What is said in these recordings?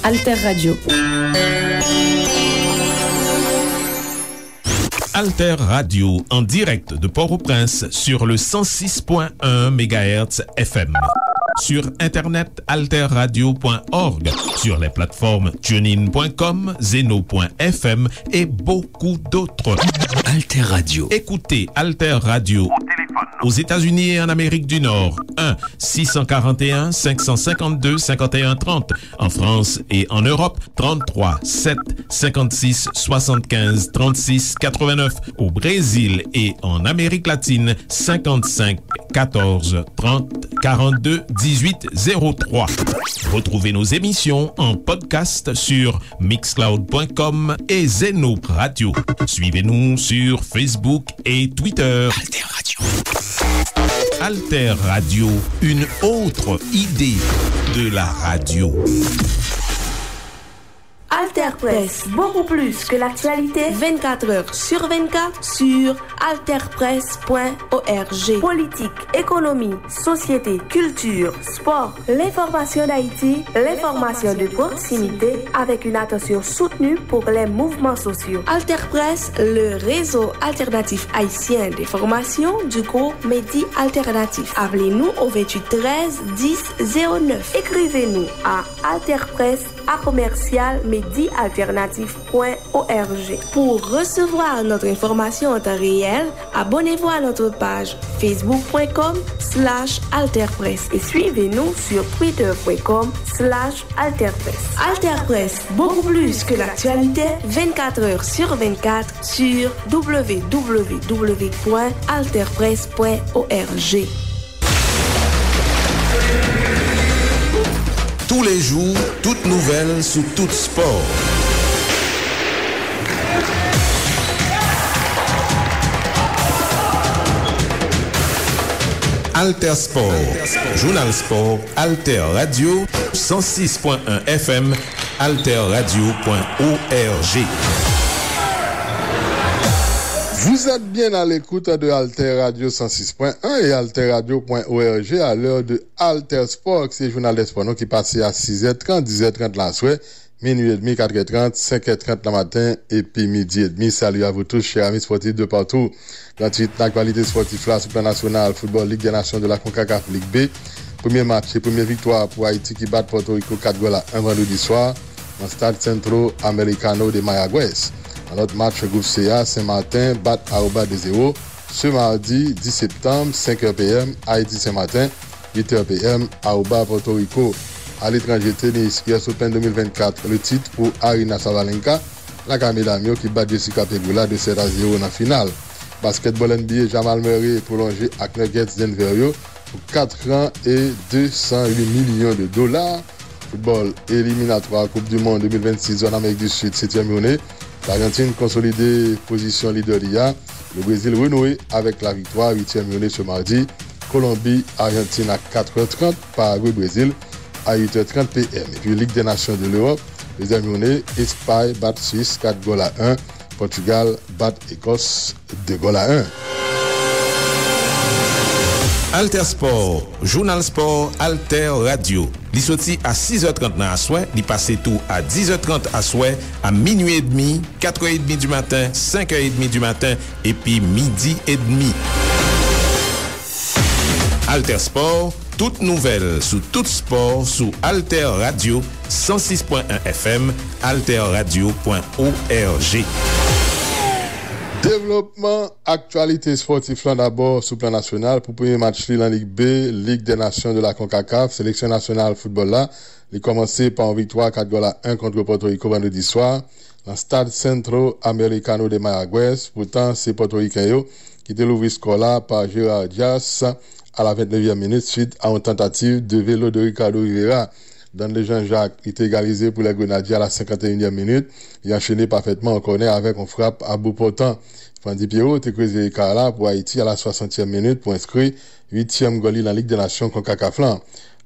Alter Radio. Alter Radio, en direct de Port-au-Prince sur le 106.1 MHz FM. Sur Internet, alterradio.org, sur les plateformes tunein.com, zeno.fm et beaucoup d'autres. Alter Radio. Écoutez Alter Radio au téléphone aux États-Unis et en Amérique du Nord. 1-641-552-5130. En France et en Europe, 33-7-56-75-36-89. Au Brésil et en Amérique latine, 55-14-30-42-18-03. Retrouvez nos émissions en podcast sur mixcloud.com et Zeno Radio. Suivez-nous sur Facebook et Twitter. Alter Radio. Alter Radio, une autre idée de la radio. Alter Press, beaucoup plus que l'actualité, 24 heures sur 24 sur alterpress.org. Politique, économie, société, culture, sport, l'information d'Haïti, l'information de proximité, avec une attention soutenue pour les mouvements sociaux. Alter Press, le réseau alternatif haïtien d'information du groupe Medi Alternatif. Appelez-nous au 28 13 10 09. Écrivez-nous à alterpress@medialternatif.org. Pour recevoir notre information en temps réel, abonnez-vous à notre page facebook.com/alterpress et suivez-nous sur twitter.com/alterpress. Alterpress, beaucoup plus que l'actualité, 24 heures sur 24 sur www.alterpress.org. Tous les jours, toutes nouvelles sur tout sport. Alter Sport, Journal Sport, Alter Radio, 106.1 FM, alterradio.org. Vous êtes bien à l'écoute de Alter Radio 106.1 et alterradio.org à l'heure de Alter Sport, c'est le journal des sports qui passe à 6h30, 10h30 la soirée, minuit et demi, 4h30, 5h30 la matin et puis midi et demi. Salut à vous tous, chers amis sportifs de partout. Dans toute l'actualité sportive là, sur le plan national, football, Ligue des Nations de la CONCACAF, Ligue B. Premier match et première victoire pour Haïti qui bat Porto Rico 4-1 vendredi soir dans le stade Centro Americano de Mayagüez. Dans notre match groupe CA, Saint-Martin bat Aruba 2-0. Ce mardi 10 septembre, 5h PM, Haïti Saint-Martin, 8h PM, Aruba Porto Rico. À l'étranger, tennis, US Open 2024, le titre pour Arina Sabalenka, la Camille qui bat Jessica Pegula de 7-0 dans la finale. Basketball NBA, Jamal Murray prolongé avec Nuggets Denver pour 4 ans et 208 millions de dollars. Football éliminatoire Coupe du Monde 2026 en Amérique du Sud, 7e journée. L'Argentine consolidée position leader d'IA. Le Brésil renoué avec la victoire, 8e journée ce mardi. Colombie, Argentine à 4h30, Paraguay, Brésil à 8h30 PM. Et puis Ligue des Nations de l'Europe, deuxième journée, Espagne bat Suisse 4-1. Portugal bat Écosse 2-1. Alter Sport, Journal Sport, Alter Radio. Li soti à 6h30 dans la soirée, li passe tout à 10h30 à soirée, à minuit et demi, 4h30 du matin, 5h30 du matin et puis midi et demi. Alter Sport, toute nouvelle sous tout sport sous Alter Radio 106.1 FM, alterradio.org. Développement, actualité sportive là d'abord sous plan national pour premier match en Ligue B, Ligue des Nations de la CONCACAF, sélection nationale football là, il commencé par une victoire 4-1 contre Porto Rico vendredi soir dans le stade Centro Americano de Mayagüez. Pourtant, c'est Porto Ricain qui était l'ouvert score là par Gérard Diaz à la 29e minute suite à une tentative de vélo de Ricardo Rivera. Dan le Jean-Jacques est égalisé pour les Grenadiers à la 51e minute. Il a enchaîné parfaitement en corner avec une frappe à bout portant. Fandi Pierrot était creusé l'écart pour Haïti à la 60e minute pour inscrire 8e goal dans la Ligue des Nations CONCACAF.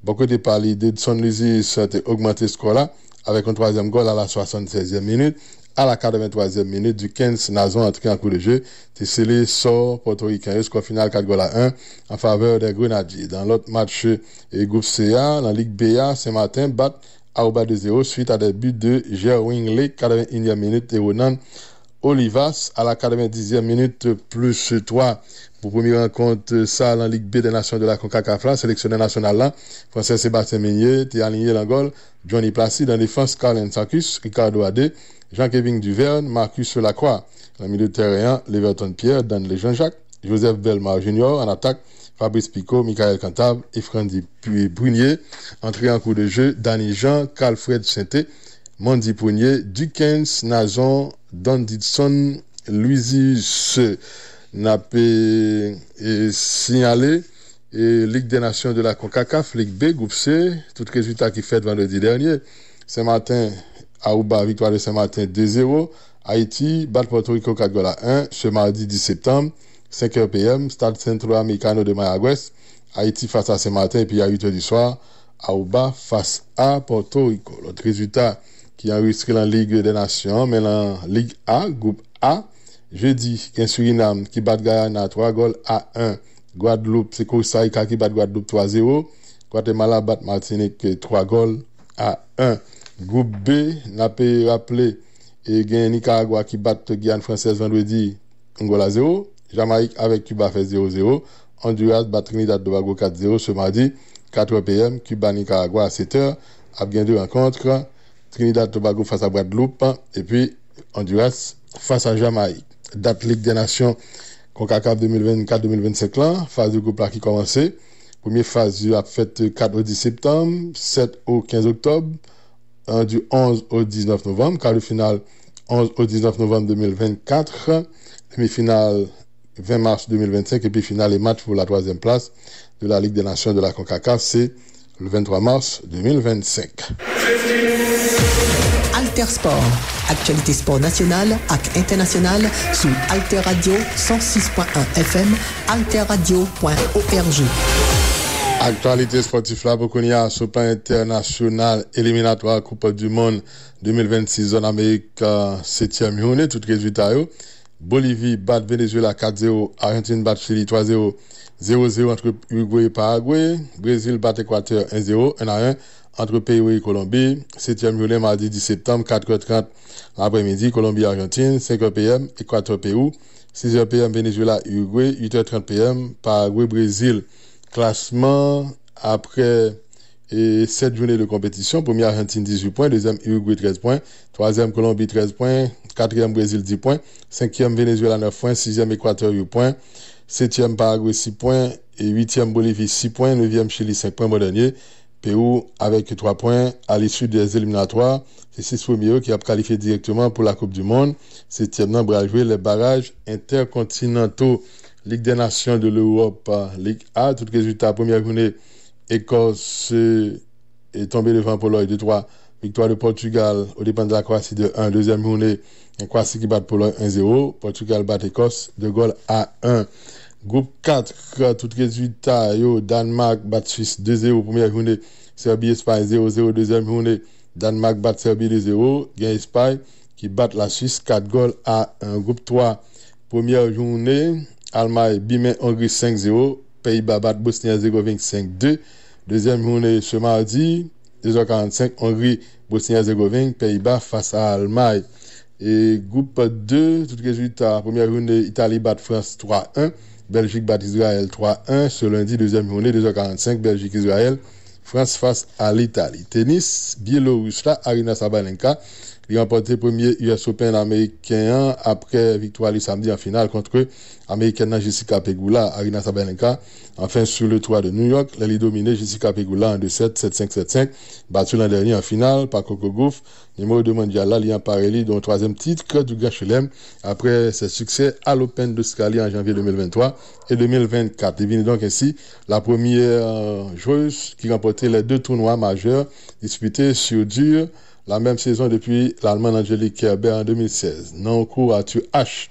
Beaucoup de parler d'Edson Lucis a augmenté ce score-là avec un 3e goal à la 76e minute. À la 83e minute, du 15 Nazon entré en coup de jeu, c'est scellé sort portoricain, score final 4-1 en faveur des Grenadiers. Dans l'autre match, groupe CA, dans la Ligue BA, ce matin, bat Aouba 2-0 suite à des buts de Gerwin Lake, 81e minute, et Ronan Olivas à la 90e minute, plus 3 pour première rencontre ça en Ligue B des Nations de la CONCACAF, sélectionneur national là, Français Sébastien Meunier, t'es aligné l'Angol, Johnny Placide en défense, Carlen Sancus, Ricardo Adé, Jean-Kévin Duverne, Marcus Lacroix, en milieu de terrain, Leverton Pierre, Danley Jean-Jacques, Joseph Belmar Junior en attaque, Fabrice Picot, Michael Cantable et Frandy Brunier. Entrée en cours de jeu, Danny Jean, Calfred Sainté, Mandy Pounier, Dukens, Nazon, Donditson, Louisius, n'a pas signalé, et Ligue des Nations de la CONCACAF, Ligue B, groupe C, tout résultat qui fait vendredi dernier. Saint-Martin, Aouba, victoire de Saint-Martin 2-0. Haïti, bat Porto Rico 4-1, ce mardi 10 septembre, 5h PM, Stade Centro Americano de Mayagüez, Haïti face à Saint-Martin, et puis à 8h du soir, Aouba face à Porto Rico. L'autre résultat qui a enregistré dans la Ligue des Nations, mais dans la Ligue A, groupe A, jeudi, Suriname qui bat Guyana 3-1, Guadeloupe, c'est Costa Rica qui bat Guadeloupe 3-0, Guatemala bat Martinique 3-1. Groupe B, n'a pas rappelé, et gagne Nicaragua qui bat Guyane française vendredi, Angola 0, Jamaïque avec Cuba fait 0-0, Honduras bat Trinidad Tobago 4-0 ce mardi, 4 PM, Cuba Nicaragua à 7h, a bien deux rencontres, Trinidad Tobago face à Guadeloupe, et puis Honduras face à Jamaïque. Date Ligue des Nations CONCACAF 2024-2025 là, phase de groupe là qui commençait. Première phase a fait 4 au 10 septembre, 7 au 15 octobre, du 11 au 19 novembre, quart de finale 11 au 19 novembre 2024, demi-finale 20 mars 2025 et puis finale et match pour la 3e place de la Ligue des Nations de la CONCACAF, c'est le 23 mars 2025. Alter Sport, actualité sport nationale et internationale sous Alter Radio 106.1 FM, alterradio.org. Actualité sportive là pour qu'on y a sur plan international éliminatoire Coupe du Monde 2026 en Amérique 7e journée, tout résultat yo. Bolivie bat Venezuela 4-0, Argentine bat Chili 3-0, 0-0 entre Uruguay et Paraguay, Brésil bat Équateur 1-0, 1-1 entre Pérou et Colombie. 7e journée mardi 10 septembre 4h30 l'après-midi, Colombie-Argentine, 5h PM, Équateur-Pérou, 6h PM Venezuela-Uruguay, 8h30 PM Paraguay-Brésil. Classement après 7 journées de compétition. Première Argentine 18 points, deuxième Uruguay 13 points, troisième Colombie 13 points, quatrième Brésil 10 points, cinquième Venezuela 9 points, sixième Équateur 8 points, septième Paraguay 6 points et huitième Bolivie 6 points, neuvième Chili 5 points, bon dernier. Pérou avec 3 points à l'issue des éliminatoires. C'est 6 premiers qui ont qualifié directement pour la Coupe du Monde. Septième nombre à jouer les barrages intercontinentaux. Ligue des Nations de l'Europe, Ligue A, tout résultat, première journée, Écosse est tombée devant Pologne 2-3, victoire de Portugal au dépend de la Croatie de 1, deuxième journée, Croatie qui bat Pologne 1-0, Portugal bat Écosse 2-1. Groupe 4, tout résultat, Danemark bat Suisse 2-0, première journée, Serbie-Espagne 0-0, deuxième journée, Danemark bat Serbie 2-0, gain Espagne qui bat la Suisse 4-1. Groupe 3, première journée, Allemagne, Bimen, Hongrie 5-0, Pays-Bas bat Bosnie-Herzégovine 5-2. Deuxième journée ce mardi, 2h45, Hongrie, Bosnie-Herzégovine, Pays-Bas face à Allemagne. Et groupe 2, tout résultat, première journée, Italie bat France 3-1, Belgique bat Israël 3-1. Ce lundi, deuxième journée, 2h45, Belgique-Israël, France face à l'Italie. Tennis, Biélorusse là, Arina Sabalenka, il a remporté premier US Open américain après victoire le samedi en finale contre américaine Jessica Pegula. Arina Sabalenka, enfin sur le toit de New York, elle a dominé Jessica Pegula en 2-7, 7-5, 7-5, battu l'an dernier en finale par Coco Gauff, numéro 2 mondial là, Lian Parelli, dont troisième titre du Grand Chelem après ses succès à l'Open d'Australie en janvier 2023 et 2024. Devine donc ainsi la première joueuse qui remportait les 2 tournois majeurs disputés sur dur la même saison depuis l'Allemande Angelique Kerber en 2016. Non cours à H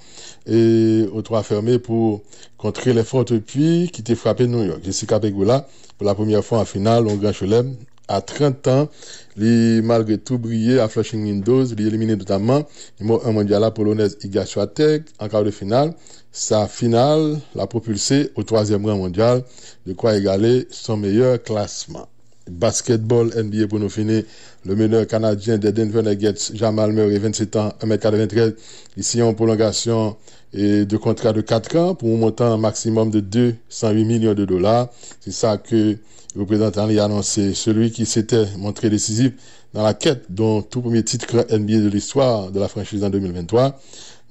et au 3 fermé pour contrer les fortes pluies qui étaient frappées New York. Jessica Pegula, pour la première fois en finale, au Grand Chelem, à 30 ans, il malgré tout brillé à Flushing Meadows, il éliminé notamment numéro 1 mondial la polonaise Iga Swiatek en quart de finale. Sa finale l'a propulsé au 3e rang mondial, de quoi égaler son meilleur classement. basketball NBA pour nous finir. Le meneur canadien des Denver Nuggets, Jamal Murray, 27 ans, 1m93, ici en prolongation de contrat de 4 ans pour un montant maximum de 208 millions de dollars. C'est ça que le représentant a annoncé. Celui qui s'était montré décisif dans la quête dont tout premier titre NBA de l'histoire de la franchise en 2023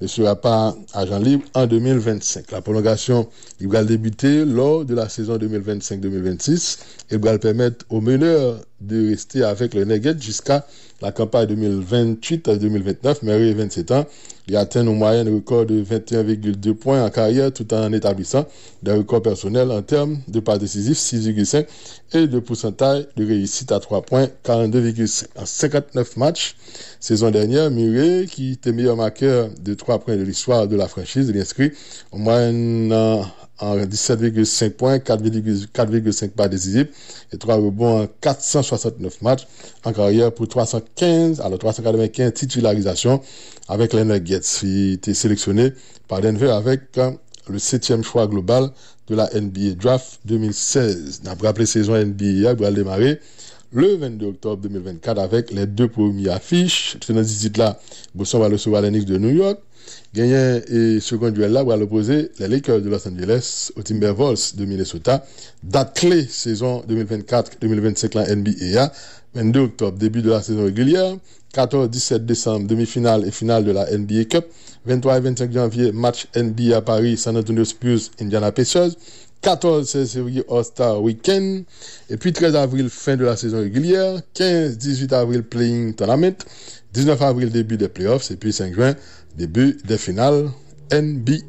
ne sera pas agent libre en 2025. La prolongation, il va débuter lors de la saison 2025-2026 et va permettre aux meneurs de rester avec le Nuggets jusqu'à la campagne 2028-2029. Murray, 27 ans, il atteint une moyenne record de 21,2 points en carrière tout en établissant des records personnels en termes de passes décisives 6,5 et de pourcentage de réussite à 3 points 42,5. En 59 matchs, saison dernière, Murray, qui était meilleur marqueur de 3 points de l'histoire de la franchise, il inscrit en moyenne en 17,5 points, 4,5 passes décisives et 3 rebonds en 469 matchs en carrière pour 395 titularisations avec les Nuggets. Il était sélectionné par Denver avec le 7e choix global de la NBA Draft 2016. D'après la saison NBA, il va démarrer le 22 octobre 2024 avec les 2 premières affiches. Dans ce titre-là, Boston va recevoir les Knicks de New York. Gagnant et second duel-là va l'opposer les Lakers de Los Angeles aux Timberwolves de Minnesota. Date clé, saison 2024-2025 la NBA, 22 octobre, début de la saison régulière. 14-17 décembre, demi-finale et finale de la NBA Cup. 23 et 25 janvier, match NBA à Paris, San Antonio Spurs, Indiana Pacers. 14-16 février, All-Star Weekend. Et puis 13 avril, fin de la saison régulière. 15-18 avril, Playing Tournament. 19 avril, début des playoffs. Et puis 5 juin, début des finales NBA.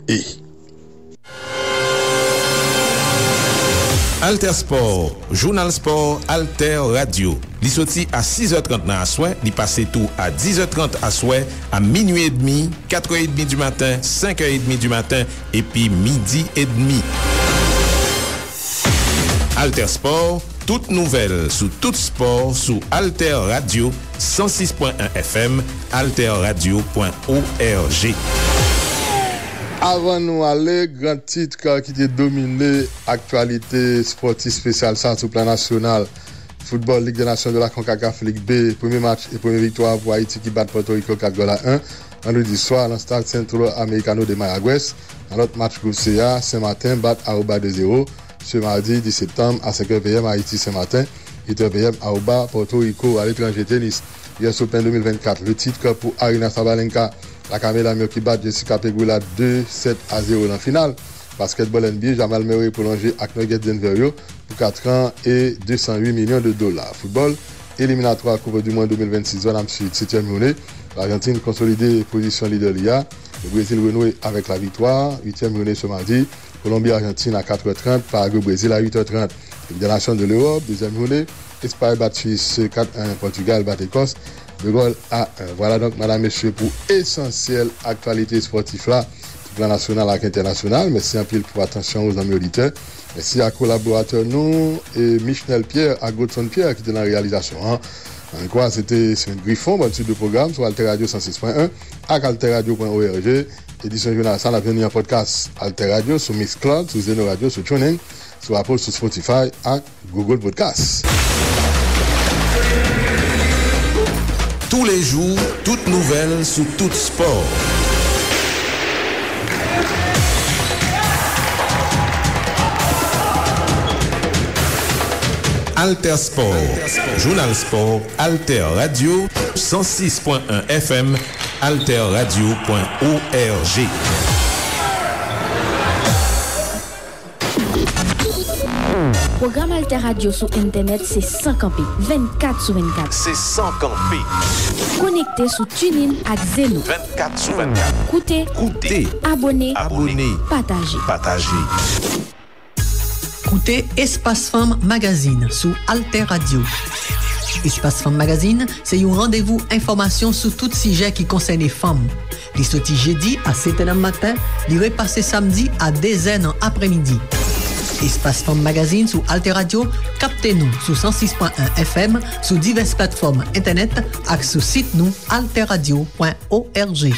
Alter Sport, Journal Sport, Alter Radio. Li soti à 6h30 nan aswè, li passe tout à 10h30 aswè, à minuit et demi, 4h30 du matin, 5h30 du matin, et puis midi et demi. Alter Sport, toute nouvelle, sous tout sport, sous Alter Radio, 106.1 FM, alterradio.org. Avant nous aller, grand titre qui était dominé, actualité sportive spéciale, ça sur le plan national. Football, Ligue des Nations de la CONCACAF, Ligue B, premier match et première victoire pour Haïti qui bat Porto Rico 4-1. Vendredi soir, dans le stade Centro Americano de Mayagüez. Dans l'autre match groupe CA, Saint-Martin bat Aruba 2-0. Ce mardi 10 septembre à 5h PM, Haïti Saint-Martin, 8h PM, Aruba, Porto Rico à l'étranger tennis. US Open 2024, le titre pour Arina Sabalenka. La Camela Mio qui bat Jessica Pegula 2-7-0 dans la finale. Basketball NBA, Jamal Murray prolongé avec Nuggets Denver pour 4 ans et 208 millions de dollars. Football, éliminatoire Coupe du Monde 2026, zone sud, 7e journée. L'Argentine consolidée position leader l'IA. Le Brésil renoué avec la victoire, 8e journée ce mardi. Colombie-Argentine à 4h30, Paraguay-Brésil à 8h30. Ligue des Nations de l'Europe, 2e journée. Espagne bat Suisse 4-1, Portugal bat Écosse. De Gaulle à 1. Voilà donc, madame, messieurs, pour essentielle actualité sportive là, plan national et international. Merci un pile pour attention aux amis auditeurs. Merci à collaborateurs nous et Michel Pierre, à Godson Pierre qui était dans la réalisation. Encore, c'était un griffon, bon type de programme sur Alter Radio 106.1 à alterradio.org. Édition journal sans la venue en podcast Alter Radio sur Mixcloud, sur Zeno Radio, sur TuneIn, sur Apple, sur Spotify et Google Podcast. Tous les jours, toutes nouvelles sur tout sport. Alter Sport, Journal Sport, Alter Radio, 106.1 FM, alterradio.org. Programme Alter Radio sur Internet, c'est 100 campé, 24/24. C'est 100 campé. Connecté sur TuneIn ak Zeno. 24/24. Koute, abonné, partager. Koute Espace Femme Magazine sous Alter Radio. Espace Femme Magazine, c'est un rendez-vous information sur tout sujet qui concerne les femmes. Les sorties jeudi à 7h matin, les repassés samedi à 2h après-midi. Espace Femme Magazine sous Alter Radio, captez-nous sous 106.1 FM, sous diverses plateformes internet et sur site nous alterradio.org.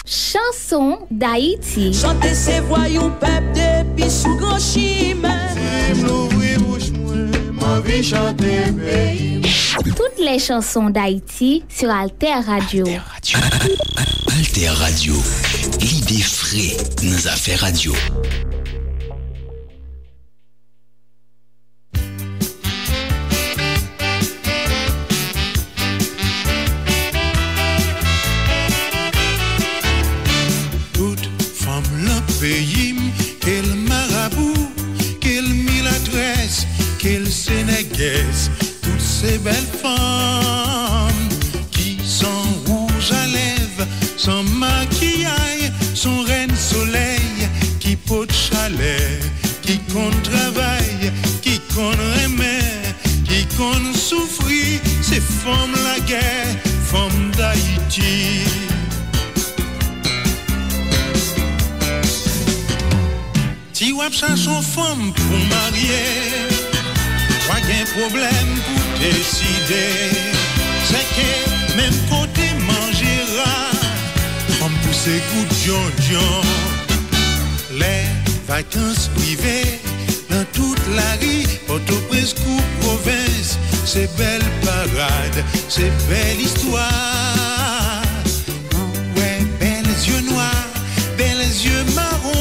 Chanson d'Haïti. Chantez ces voyous peuple depuis sous grand chimè. Si m'ouvri bouche moi, m'envie chanter pays. Toutes les chansons d'Haïti sur Alter Radio. Alter Radio, l'idée frais nos affaires radio. Toute femme le pays, quel marabout, quelle miladresse, quelle sénégaise, toutes ces belles femmes qui sont rouges à lèvres, sans maquillage, sont reine soleil, qui pot de chalet, qui compte travail, qui compte remet, qui compte souffrir, ces femmes la guerre, femmes d'Haïti. Si wap cherche une femme pour marier, wap gen problème pour décider. C'est que même côté mangera, femme pousse goût dion. Les vacances privées dans toute la rue, Port-au-Prince ou province, c'est belle parade, c'est belle histoire. Ouais, belles yeux noirs, belles yeux marrons.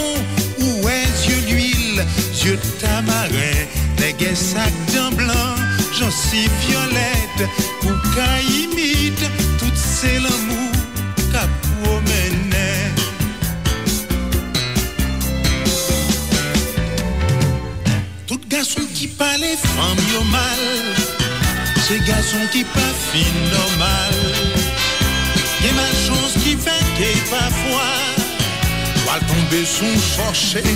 Yeux tamarin, des sacs d'un blanc, j'en suis violette, ou qu'a imite, tout c'est l'amour qu'a promené. Tout garçon qui parle femme yo mal, c'est garçon qui pas fin normal. Y'a ma chance qui fait que parfois, va tomber son chercher.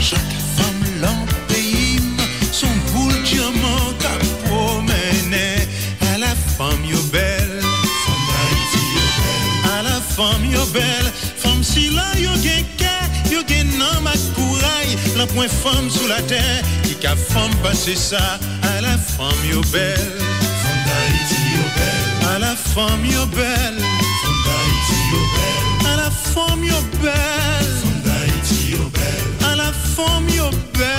Chaque femme l'empéime, son boule diamant qu'a promené. À la femme yo belle, femme d'Haïti yo belle. À la femme yo belle, femme si la yo gen kè, yo gen nan ma couraille. La point femme sous la terre, qui qu'a femme passer ça. À la femme yo belle, femme d'Haïti yo belle. À la femme yo belle, femme d'Haïti yo belle. À la femme yo belle, femme d'Haïti yo belle. À la femme yo belle,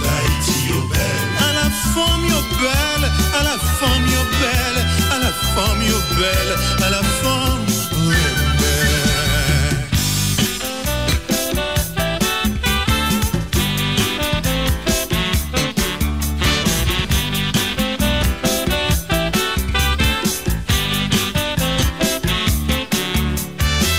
d'Haïti yo belle. À la femme yo belle, à la femme yo belle, à la femme yo belle, à la femme yo belle.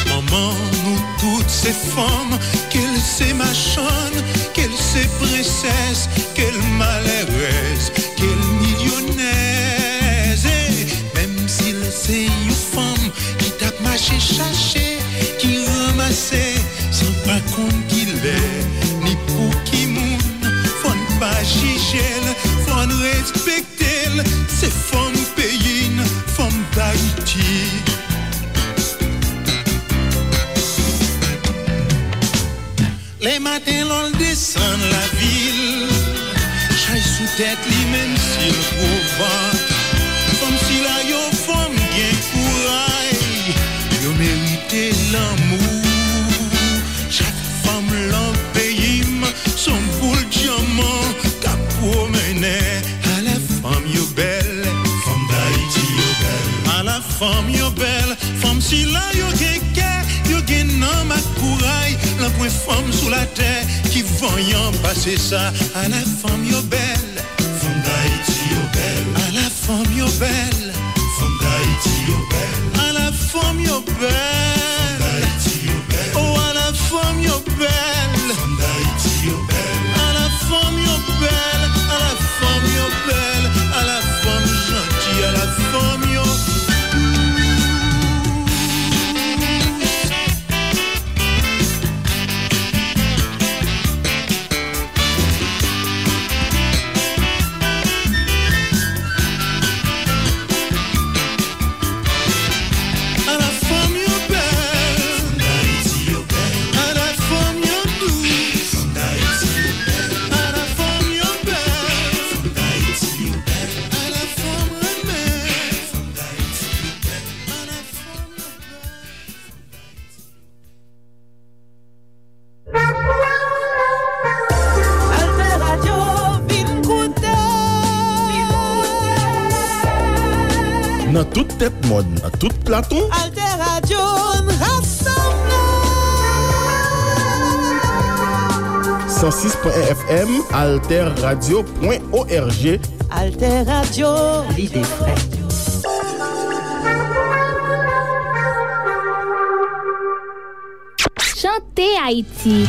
Maman, nous toutes ces femmes, qu'elle c'est machonne, qu'elle c'est princesse, qu'elle malheureuse, qu'elle millionnaise. Et même s'il c'est une femme qui tape marché chercher, qui ramassait sans pas compte qu'il est, ni pour qui moun, faut ne pas juger, faut ne respecter, c'est femme payine, femme d'Haïti. Les matins l'on descend la ville, chaille sous tête li même s'il provoque. Comme si la yo femme gen courage, yo mérite l'amour. Chaque femme l'en paye, son boule diamant qu'a promené. À la femme yo belle, femme d'Haïti yo belle. À la femme yo belle, femme si la yo gen yo gen nan ma couraille, la point femme sous la terre, qui voyant passer ça. À la femme yo belle, femme d'Haïti yo belle. À la femme yo belle, femme d'Haïti yo belle. À la femme yo belle, femme d'Haïti yo belle. Oh à la femme yo belle, femme d'Haïti yo belle. À la femme yo belle, à la femme yo belle. À la femme gentille, à la femme yo. À la femme yo belle. dans toute tête monde, dans tout platon. Alter Radio rassemble 106.1 FM, alterradio.org. Alter Radio, l'idée fraîche. Chantez Haïti.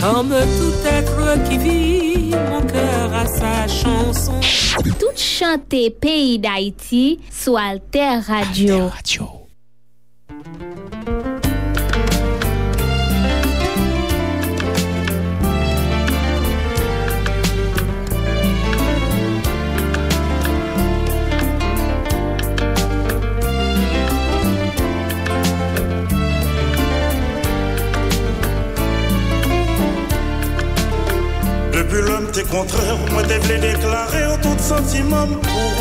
Comme tout être qui vit, mon cœur a sa chanson. Tout chanter pays d'Haïti sur Alter Radio. T'es contraire, moi t'es voulu déclarer en tout sentiment pour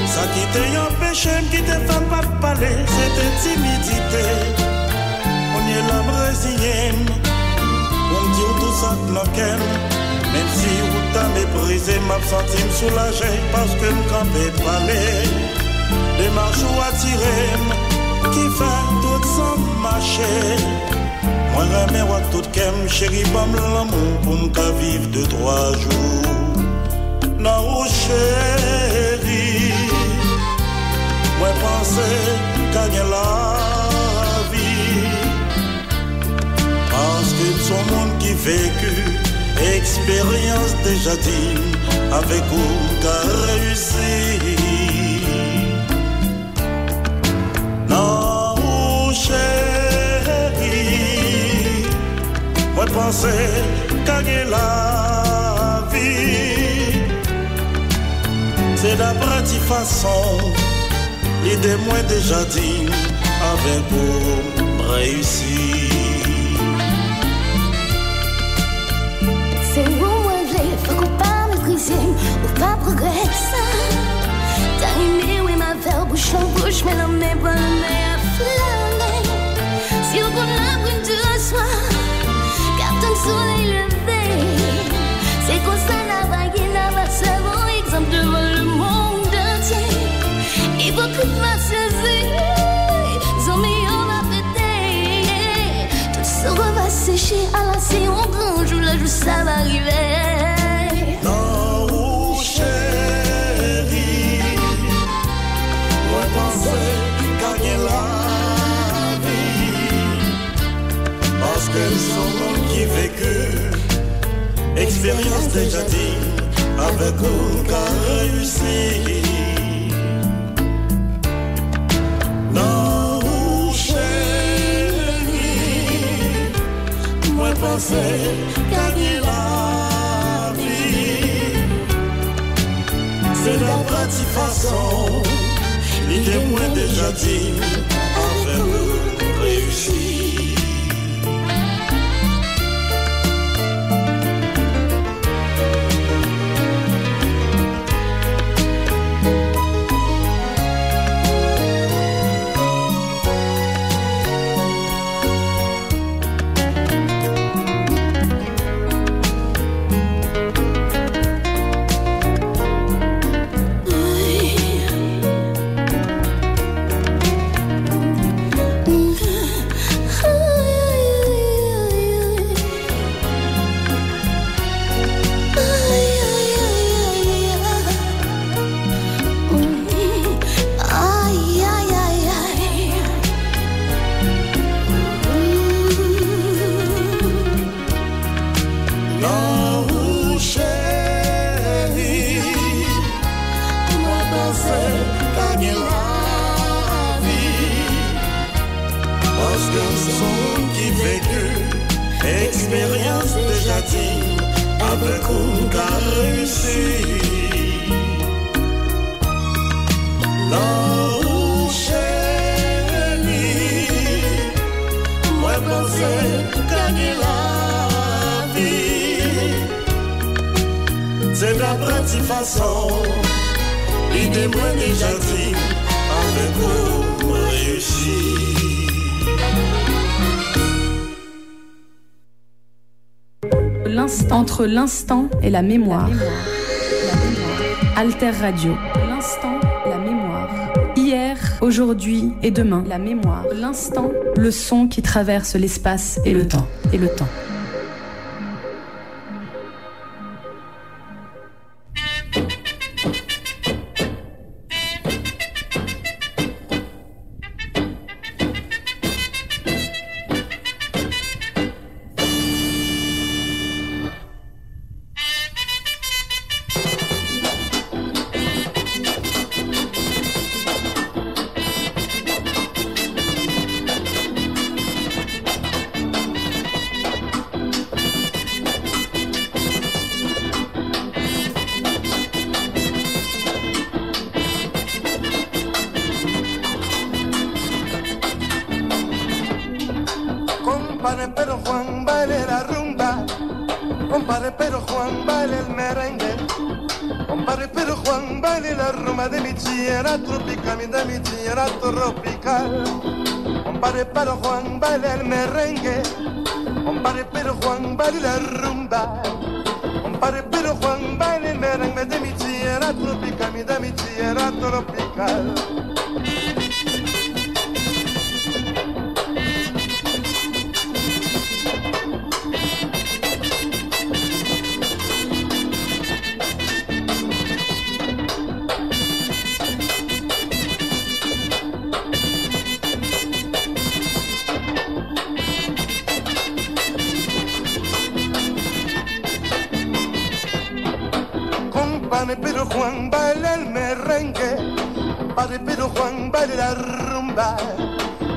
ça qui t'a empêché, qui t'a fait pas parler, c'était timidité. On y est là, résigné, on me dit tout ça bloqué, même si vous t'as méprisé, m'a senti me soulager parce que me campais parler. Des marches ou attirés, qui fait tout sans marcher. Moi ramène à tout kem chéri bam l'amour pour m'ka vivre 2-3 jours. Non chéri, moi penser gagner la vie. Parce que son monde qui vécu expérience déjà dit avec vous qu'a réussi. Non chéri, moi penser gagner la vie. C'est la pratique façon, l'idée moi déjà dit avec vous réussir. C'est où moi j'ai faut qu'on pas mépriser ou pas progresser. T'as aimé oui ma verre bouche en bouche mais l'homme n'est pas le meilleur flâner. Si on prend la brune du soir le soleil levé, c'est qu'on s'en a vagué, n'a pas ce bon exemple devant le monde entier. Hypocrite m'a saisi, zombie on m'a pété. Tout ça va sécher à la si on grand jour, le jour ça va arriver. Non, chérie, moi penser gagner la vie, parce que son qui vécu, expérience déjà dit, avec vous qu'a réussi. Non, chérie, moi penser gagner la vie. C'est la pratique façon, l'idée moi déjà dit, avec vous réussi. Expérience déjà dit, avec vous qu'a réussi. Non, chérie, moi penser gagner la vie. C'est la pratique façon, l'idée moi déjà dit, avec vous réussi. Entre l'instant et la mémoire. Alter Radio. L'instant, la mémoire. Hier, aujourd'hui et demain, la mémoire. L'instant, le son qui traverse l'espace et le temps. Et le temps. Pero Juan baila el merengue, compadre, pero Juan baila la rumba, compadre, pero Juan baila el merengue de mi tierra tropical, de mi tierra tropical. Pero Juan baila el merengue, compadre, pero Juan baila la rumba,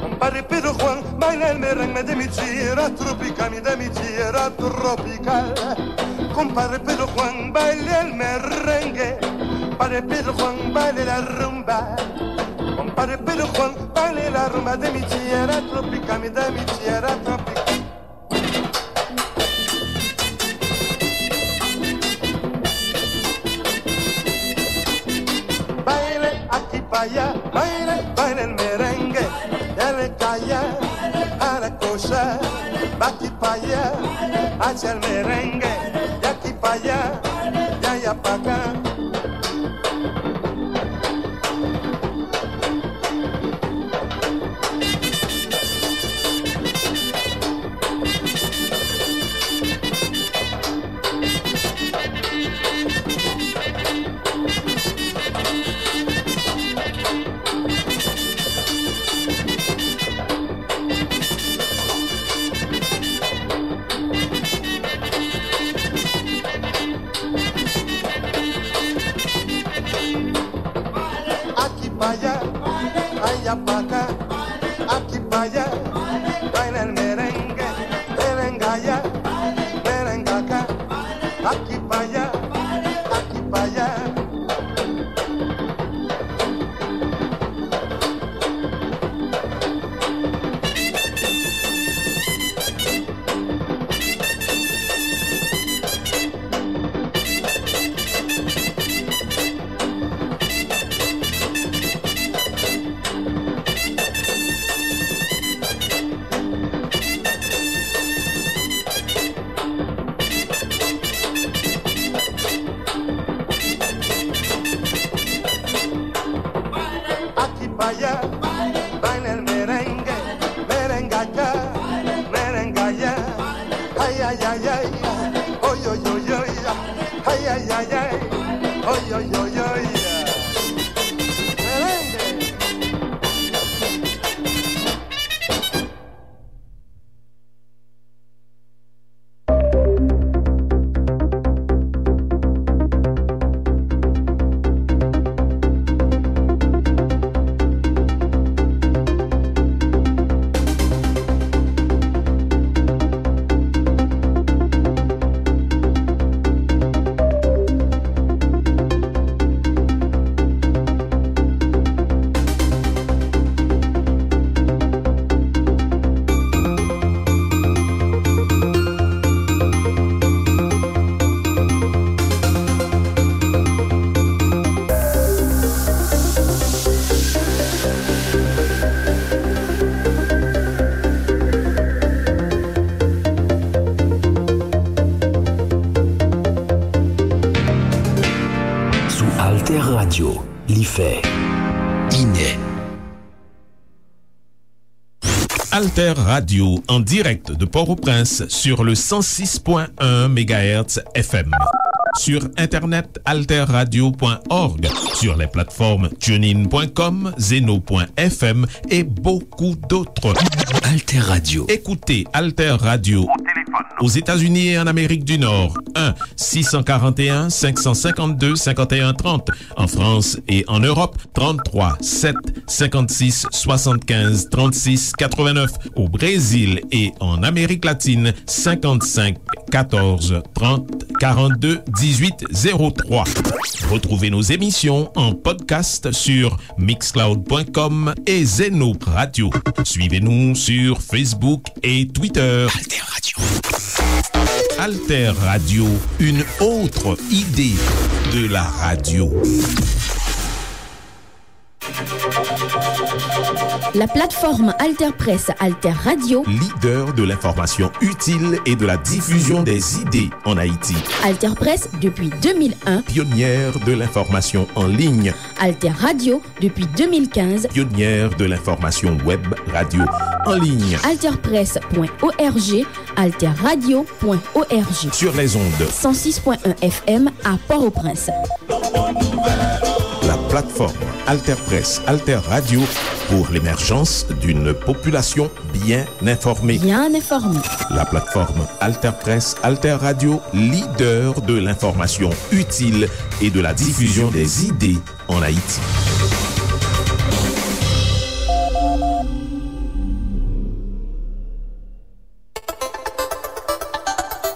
compadre, pero Juan baila el merengue de mi tierra tropical, de mi tierra tropical. Compadre, pero Juan baila el merengue, compadre, pero Juan baila la rumba, compadre, pero Juan baila la rumba de mi tierra tropical, de mi tierra tropical. Baila, baila el merengue, dale calla a la cosa, va aquí para allá, hacia el merengue, de aquí para allá, de allá para acá. Aquí para allá, baila el merengue, merengue allá, merengue acá, aquí para allá, aquí para allá. Baila el merengue, merengue acá, merengue allá, ay, ay, ay, ay, oy, oy, oy, oy, ay, ay, ay, ay, oy, oy, oy, oy. Alter Radio, en direct de Port-au-Prince, sur le 106.1 MHz FM. Sur Internet, alterradio.org, sur les plateformes tunein.com, zeno.fm et beaucoup d'autres. Alter Radio. Écoutez Alter Radio aux États-Unis et en Amérique du Nord, 1-641-552-5130. En France et en Europe, 33-7-56-75-36-89. Au Brésil et en Amérique latine, 55-14-30-42-18-03. Retrouvez nos émissions en podcast sur mixcloud.com et Zeno Radio. Suivez-nous sur Facebook et Twitter. Alter Radio. Alter Radio, une autre idée de la radio. La plateforme Alter Press Alter Radio, leader de l'information utile et de la diffusion des idées en Haïti. Alter Press depuis 2001, pionnière de l'information en ligne. Alter Radio depuis 2015, pionnière de l'information web radio en ligne. Alterpress.org, alterradio.org. Sur les ondes 106.1 FM à Port-au-Prince. La plateforme Alter Press, Alter Radio pour l'émergence d'une population bien informée. Bien informée. La plateforme Alter Press, Alter Radio, leader de l'information utile et de la diffusion des idées en Haïti.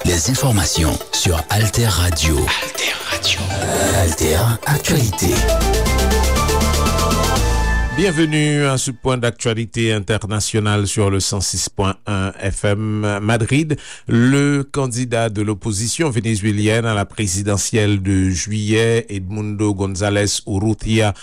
Les informations sur Alter Radio. Alter Radio. Alter Actualité. Bienvenue à ce point d'actualité internationale sur le 106.1 FM Madrid. Le candidat de l'opposition vénézuélienne à la présidentielle de juillet, Edmundo González Urrutia,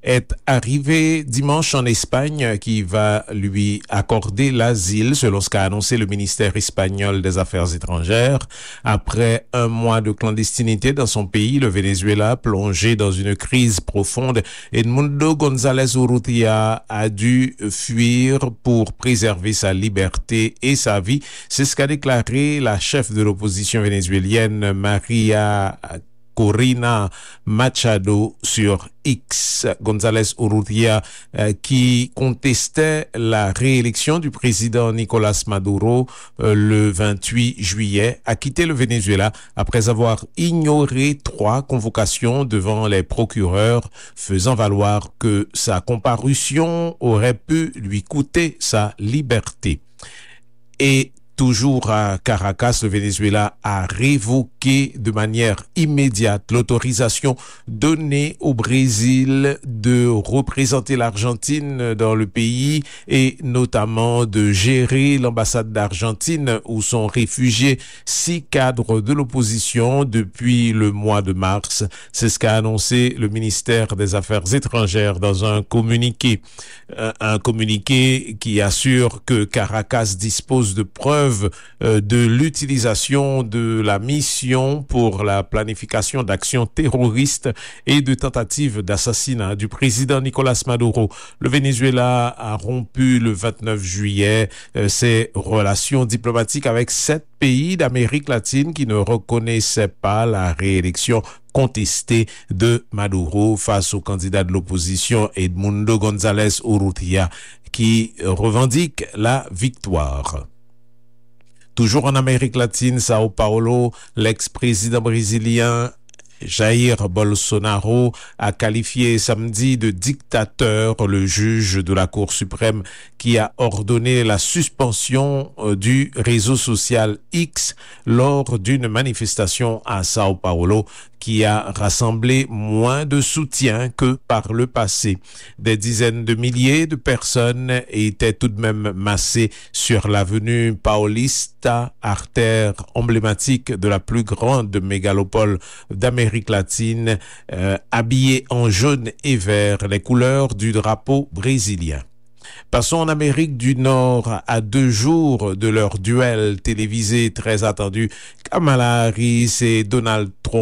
est arrivé dimanche en Espagne qui va lui accorder l'asile selon ce qu'a annoncé le ministère espagnol des Affaires étrangères. Après un mois de clandestinité dans son pays, le Venezuela, plongé dans une crise profonde, Edmundo González Urrutia a dû fuir pour préserver sa liberté et sa vie. C'est ce qu'a déclaré la chef de l'opposition vénézuélienne, María Corina Machado, sur X. González Urrutia, qui contestait la réélection du président Nicolás Maduro le 28 juillet, a quitté le Venezuela après avoir ignoré 3 convocations devant les procureurs, faisant valoir que sa comparution aurait pu lui coûter sa liberté. Et toujours à Caracas, le Venezuela a révoqué de manière immédiate l'autorisation donnée au Brésil de représenter l'Argentine dans le pays et notamment de gérer l'ambassade d'Argentine où sont réfugiés 6 cadres de l'opposition depuis le mois de mars. C'est ce qu'a annoncé le ministère des Affaires étrangères dans un communiqué. Un communiqué qui assure que Caracas dispose de preuves de l'utilisation de la mission pour la planification d'actions terroristes et de tentatives d'assassinat du président Nicolás Maduro. Le Venezuela a rompu le 29 juillet ses relations diplomatiques avec 7 pays d'Amérique latine qui ne reconnaissaient pas la réélection contestée de Maduro face au candidat de l'opposition Edmundo González Urrutia qui revendique la victoire. Toujours en Amérique latine, Sao Paulo, l'ex-président brésilien Jair Bolsonaro a qualifié samedi de dictateur le juge de la Cour suprême qui a ordonné la suspension du réseau social X lors d'une manifestation à Sao Paulo qui a rassemblé moins de soutien que par le passé. Des dizaines de milliers de personnes étaient tout de même massées sur l'avenue Paulista, artère emblématique de la plus grande mégalopole d'Amérique latine, habillées en jaune et vert, les couleurs du drapeau brésilien. Passons en Amérique du Nord à 2 jours de leur duel télévisé très attendu. Kamala Harris et Donald Trump